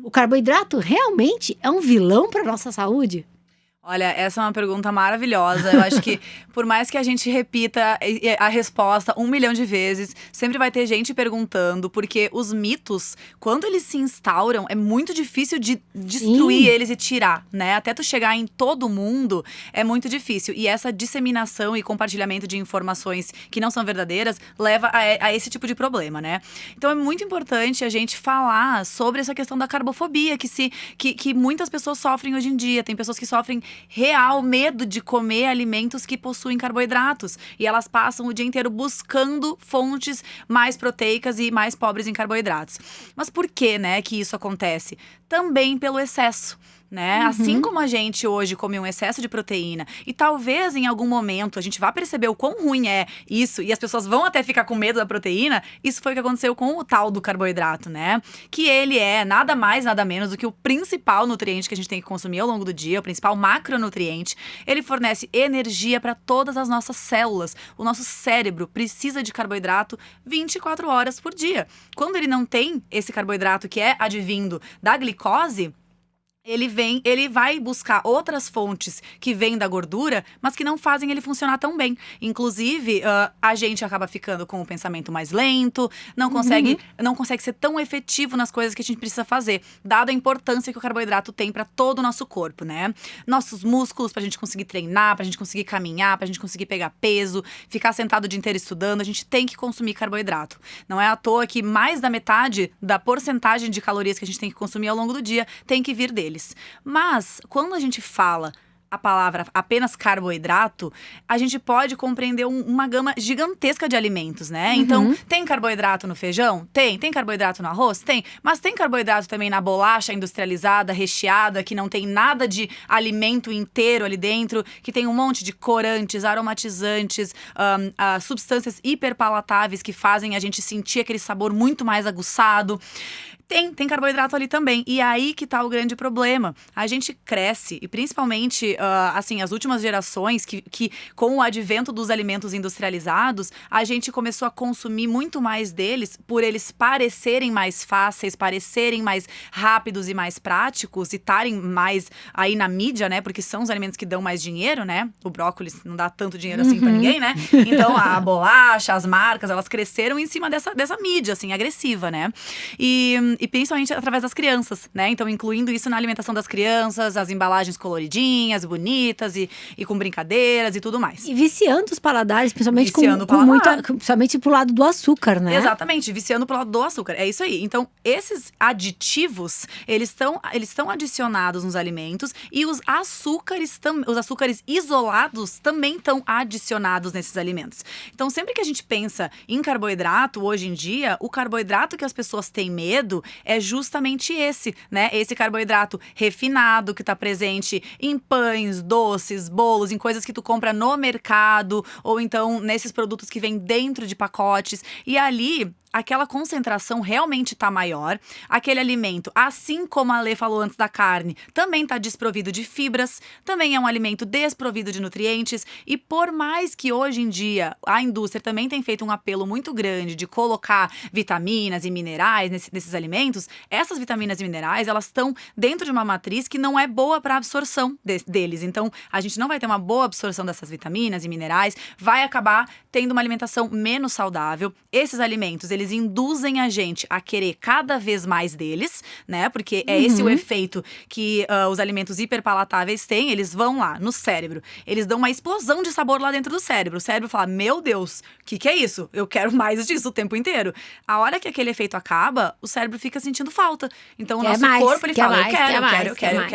O carboidrato realmente é um vilão para nossa saúde? Olha, essa é uma pergunta maravilhosa. Eu acho que, por mais que a gente repita a resposta 1 milhão de vezes, sempre vai ter gente perguntando, porque os mitos, quando eles se instauram, é muito difícil de destruir eles e tirar, né? Até tu chegar em todo mundo, é muito difícil. E essa disseminação e compartilhamento de informações que não são verdadeiras leva a esse tipo de problema, né? Então é muito importante a gente falar sobre essa questão da carbofobia, que muitas pessoas sofrem hoje em dia. Tem pessoas que sofrem real medo de comer alimentos que possuem carboidratos. E elas passam o dia inteiro buscando fontes mais proteicas e mais pobres em carboidratos. Mas por que, né, que isso acontece? Também pelo excesso. Né? Assim como a gente hoje come um excesso de proteína e talvez em algum momento a gente vá perceber o quão ruim é isso e as pessoas vão até ficar com medo da proteína, isso foi o que aconteceu com o tal do carboidrato, né? Que ele é nada mais, nada menos do que o principal nutriente que a gente tem que consumir ao longo do dia, o principal macronutriente. Ele fornece energia para todas as nossas células. O nosso cérebro precisa de carboidrato 24 horas por dia. Quando ele não tem esse carboidrato que é advindo da glicose, ele vai buscar outras fontes que vêm da gordura, mas que não fazem ele funcionar tão bem. Inclusive, a gente acaba ficando com o pensamento mais lento, não consegue ser tão efetivo nas coisas que a gente precisa fazer, dada a importância que o carboidrato tem para todo o nosso corpo, né? Nossos músculos, pra gente conseguir treinar, pra gente conseguir caminhar, pra gente conseguir pegar peso, ficar sentado o dia inteiro estudando, a gente tem que consumir carboidrato. Não é à toa que mais da metade da porcentagem de calorias que a gente tem que consumir ao longo do dia tem que vir dele. Mas, quando a gente fala a palavra apenas carboidrato, a gente pode compreender uma gama gigantesca de alimentos, né? Então, tem carboidrato no feijão? Tem. Tem carboidrato no arroz? Tem. Mas tem carboidrato também na bolacha industrializada, recheada, que não tem nada de alimento inteiro ali dentro, que tem um monte de corantes, aromatizantes, substâncias hiperpalatáveis que fazem a gente sentir aquele sabor muito mais aguçado. Tem carboidrato ali também. E aí que tá o grande problema. A gente cresce, e principalmente, as últimas gerações, que com o advento dos alimentos industrializados, a gente começou a consumir muito mais deles, por eles parecerem mais fáceis, parecerem mais rápidos e mais práticos, e estarem mais aí na mídia, né? Porque são os alimentos que dão mais dinheiro, né? O brócolis não dá tanto dinheiro assim pra ninguém, né? Então, a bolacha, as marcas, elas cresceram em cima dessa mídia, assim, agressiva, né? E principalmente através das crianças, né? Então, incluindo isso na alimentação das crianças, as embalagens coloridinhas, bonitas e com brincadeiras e tudo mais. E viciando os paladares, principalmente principalmente pro lado do açúcar, né? Exatamente, viciando pro lado do açúcar. É isso aí. Então, esses aditivos, eles estão adicionados nos alimentos e os açúcares isolados também estão adicionados nesses alimentos. Então, sempre que a gente pensa em carboidrato, hoje em dia, o carboidrato que as pessoas têm medo é justamente esse, né? Esse carboidrato refinado que tá presente em pães, doces, bolos, em coisas que tu compra no mercado, ou então nesses produtos que vêm dentro de pacotes. E ali, aquela concentração realmente tá maior. Aquele alimento, assim como a Lê falou antes da carne, também tá desprovido de fibras, também é um alimento desprovido de nutrientes. E por mais que hoje em dia a indústria também tem feito um apelo muito grande de colocar vitaminas e minerais nesses alimentos, essas vitaminas e minerais, elas estão dentro de uma matriz que não é boa para absorção deles. Então, a gente não vai ter uma boa absorção dessas vitaminas e minerais, vai acabar tendo uma alimentação menos saudável. Esses alimentos, eles induzem a gente a querer cada vez mais deles, né? Porque é esse o efeito que os alimentos hiperpalatáveis têm. Eles vão lá no cérebro, eles dão uma explosão de sabor lá dentro do cérebro. O cérebro fala, meu Deus, o que é isso? Eu quero mais disso o tempo inteiro. A hora que aquele efeito acaba, o cérebro fica sentindo falta. Então, o nosso corpo, ele fala,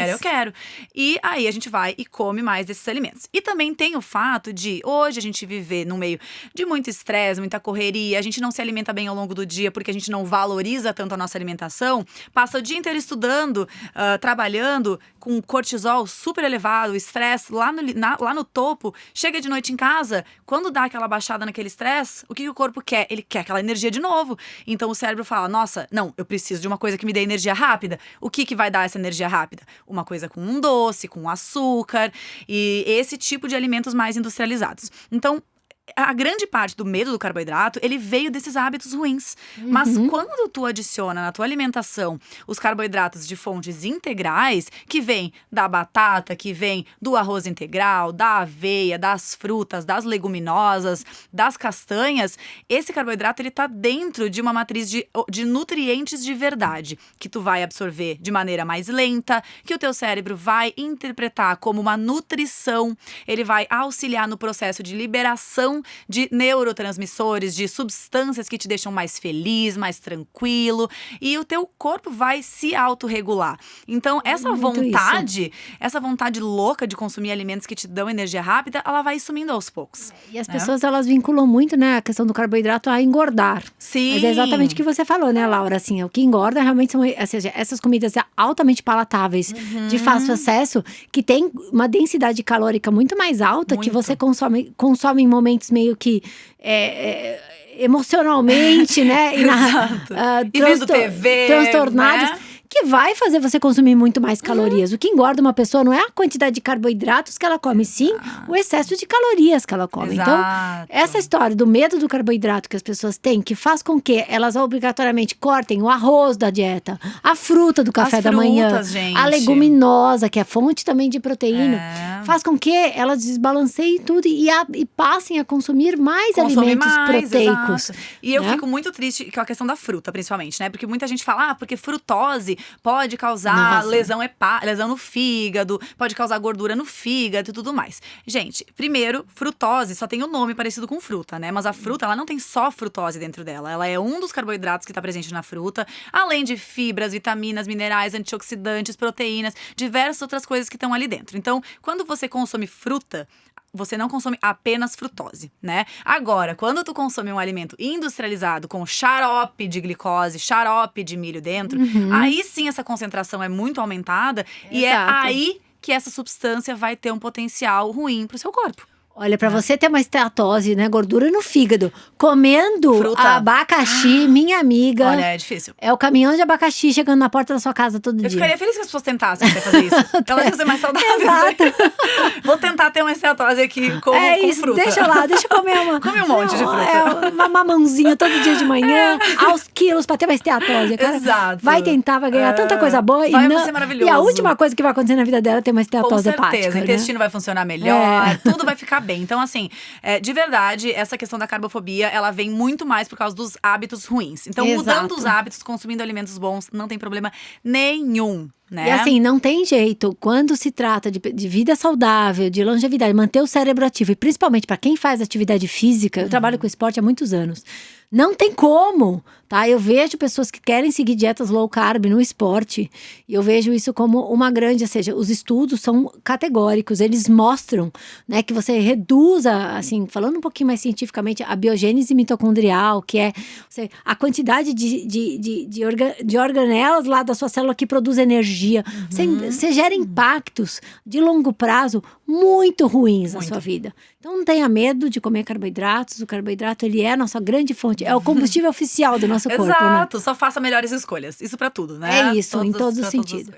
eu quero. E aí, a gente vai e come mais desses alimentos. E também tem o fato de, hoje, a gente viver no meio de muito estresse, muita correria, a gente não se alimenta bem ao longo do dia porque a gente não valoriza tanto a nossa alimentação, passa o dia inteiro estudando, trabalhando, com cortisol super elevado, estresse lá no topo, chega de noite em casa, quando dá aquela baixada naquele estresse, o que o corpo quer? Ele quer aquela energia de novo. Então o cérebro fala, nossa, não, eu preciso de uma coisa que me dê energia rápida. O que vai dar essa energia rápida? Uma coisa com um doce, com açúcar e esse tipo de alimentos mais industrializados. Então, a grande parte do medo do carboidrato, ele veio desses hábitos ruins. Mas quando tu adiciona na tua alimentação os carboidratos de fontes integrais, que vem da batata, que vem do arroz integral, da aveia, das frutas, das leguminosas, das castanhas, esse carboidrato ele tá dentro de uma matriz de nutrientes de verdade, que tu vai absorver de maneira mais lenta, que o teu cérebro vai interpretar como uma nutrição, ele vai auxiliar no processo de liberação de neurotransmissores, de substâncias que te deixam mais feliz, mais tranquilo, e o teu corpo vai se autorregular. Então, essa vontade louca de consumir alimentos que te dão energia rápida, ela vai sumindo aos poucos. E as pessoas, elas vinculam muito, né, a questão do carboidrato a engordar. Sim. Mas é exatamente o que você falou, né, Laura? Assim, o que engorda realmente são, ou seja, essas comidas altamente palatáveis, de fácil acesso, que tem uma densidade calórica muito mais alta, que você consome em momentos meio que emocionalmente, né? E vendo TV, transtornados. né? Que vai fazer você consumir muito mais calorias. O que engorda uma pessoa não é a quantidade de carboidratos que ela come, sim o excesso de calorias que ela come. Exato. Então, essa história do medo do carboidrato que as pessoas têm, que faz com que elas obrigatoriamente cortem o arroz da dieta, a fruta do café da manhã, gente. a leguminosa, que é fonte também de proteína, faz com que elas desbalanceiem tudo e passem a consumir mais alimentos proteicos. Exato. E eu fico muito triste com a questão da fruta, principalmente, né? Porque muita gente fala, porque frutose pode causar lesão no fígado, pode causar gordura no fígado e tudo mais. Gente, primeiro, frutose só tem o nome parecido com fruta, né? Mas a fruta, ela não tem só frutose dentro dela. Ela é um dos carboidratos que está presente na fruta, além de fibras, vitaminas, minerais, antioxidantes, proteínas, diversas outras coisas que estão ali dentro. Então, quando você consome fruta, você não consome apenas frutose, né? Agora, quando tu consome um alimento industrializado com xarope de glicose, xarope de milho dentro, aí sim essa concentração é muito aumentada. E é aí que essa substância vai ter um potencial ruim pro seu corpo. Olha, pra você ter uma esteatose, né, gordura no fígado, comendo abacaxi, minha amiga. Olha, é difícil. É o caminhão de abacaxi chegando na porta da sua casa todo dia. Eu ficaria feliz que as pessoas tentassem fazer isso. Elas iam ser mais saudáveis. Exato. Vou tentar ter uma esteatose aqui com fruta. Deixa eu comer Come um monte de fruta. Uma mamãozinha todo dia de manhã, aos quilos pra ter uma esteatose. Cara, exato. vai tentar, vai ganhar tanta coisa boa. Vai ser maravilhoso. E a última coisa que vai acontecer na vida dela é ter uma esteatose hepática. Com certeza, o intestino vai funcionar melhor, tudo vai ficar bem. Então, assim, de verdade, essa questão da carbofobia, ela vem muito mais por causa dos hábitos ruins. Então, mudando os hábitos, consumindo alimentos bons, não tem problema nenhum. Né? E assim, não tem jeito, quando se trata de vida saudável, de longevidade, manter o cérebro ativo, e principalmente para quem faz atividade física, eu trabalho com esporte há muitos anos, não tem como, tá? Eu vejo pessoas que querem seguir dietas low carb no esporte, e eu vejo isso como uma grande, ou seja, os estudos são categóricos, eles mostram, né, que você reduza, assim, falando um pouquinho mais cientificamente, a biogênese mitocondrial, que é a quantidade de organelas lá da sua célula que produz energia. Você gera impactos de longo prazo muito ruins na sua vida. Então não tenha medo de comer carboidratos. O carboidrato, ele é a nossa grande fonte. É o combustível oficial do nosso corpo, Exato, né? Só faça melhores escolhas. Isso pra tudo, né? É isso, em todos os sentidos.